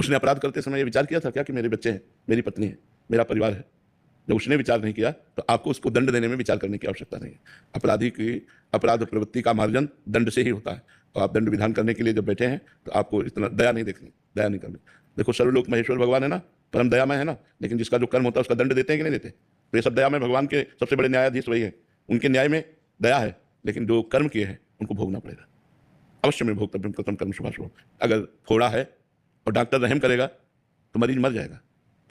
उसने अपराध करते समय ये विचार किया था क्या कि मेरे बच्चे हैं, मेरी पत्नी है, मेरा परिवार है? जब उसने विचार नहीं किया तो आपको उसको दंड देने में विचार करने की आवश्यकता नहीं है। अपराधी की अपराध प्रवृत्ति का मार्जन दंड से ही होता है। तो आप दंड विधान करने के लिए जब बैठे हैं तो आपको इतना दया नहीं देखनी, दया नहीं करनी। देखो सर्वलोक महेश्वर भगवान है ना, परम दयामय है ना, लेकिन जिसका जो कर्म होता है उसका दंड देते हैं कि नहीं देते? तो ये सब दयामय भगवान के सबसे बड़े न्यायाधीश वही है। उनके न्याय में दया है, लेकिन जो कर्म किए हैं उनको भोगना पड़ेगा। अवश्य में भोक्तव्यम कृतं कर्म शुभाशुभम्। अगर फोड़ा है और डॉक्टर रहम करेगा तो मरीज मर जाएगा,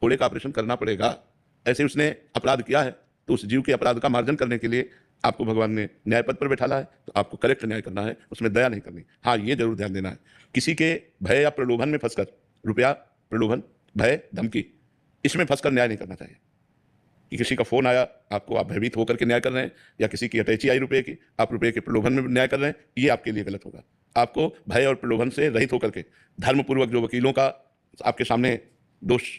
फोड़े का ऑपरेशन करना पड़ेगा। ऐसे उसने अपराध किया है तो उस जीव के अपराध का मार्जन करने के लिए आपको भगवान ने न्याय पद पर बैठाला है, तो आपको करेक्ट न्याय करना है, उसमें दया नहीं करनी। हाँ, ये जरूर ध्यान देना है, किसी के भय या प्रलोभन में फंसकर, रुपया, प्रलोभन, भय, धमकी, इसमें फंसकर न्याय नहीं करना चाहिए। कि किसी का फोन आया आपको, आप भयभीत होकर के न्याय कर रहे हैं, या किसी की अटैची आई रुपये की, आप रुपये के प्रलोभन में न्याय कर रहे हैं, ये आपके लिए गलत होगा। आपको भय और प्रलोभन से रहित होकर के धर्मपूर्वक जो वकीलों का आपके सामने दोष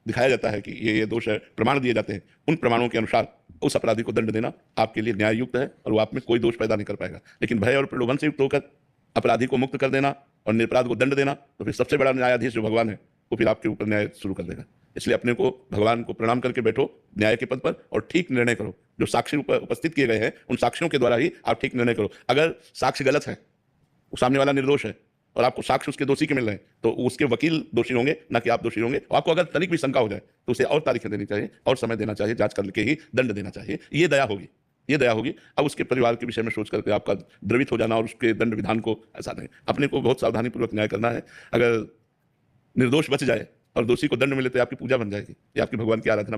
दिखाया जाता है कि ये दोष है, प्रमाण दिए जाते हैं, उन प्रमाणों के अनुसार उस अपराधी को दंड देना आपके लिए न्याय युक्त है और वो आप में कोई दोष पैदा नहीं कर पाएगा। लेकिन भय और प्रलोभन से युक्त होकर अपराधी को मुक्त कर देना और निरपराध को दंड देना, तो फिर सबसे बड़ा न्यायाधीश जो भगवान है वो फिर आपके ऊपर न्याय शुरू कर देगा। इसलिए अपने को भगवान को प्रणाम करके बैठो न्याय के पद पर और ठीक निर्णय करो। जो साक्षी उपस्थित किए गए हैं उन साक्षियों के द्वारा ही आप ठीक निर्णय करो। अगर साक्ष्य गलत है, सामने वाला निर्दोष है और आपको साक्ष्य उसके दोषी के मिल रहे हैं, तो उसके वकील दोषी होंगे, ना कि आप दोषी होंगे। और आपको अगर तनिक भी शंका हो जाए तो उसे और तारीखें देनी चाहिए और समय देना चाहिए, जांच करके ही दंड देना चाहिए। ये दया होगी, ये दया होगी। अब उसके परिवार के विषय में सोच करके आपका द्रवित हो जाना और उसके दंड विधान को, ऐसा नहीं। अपने को बहुत सावधानीपूर्वक न्याय करना है। अगर निर्दोष बच जाए और दोषी को दंड मिले तो आपकी पूजा बन जाएगी, ये आपकी भगवान की आराधना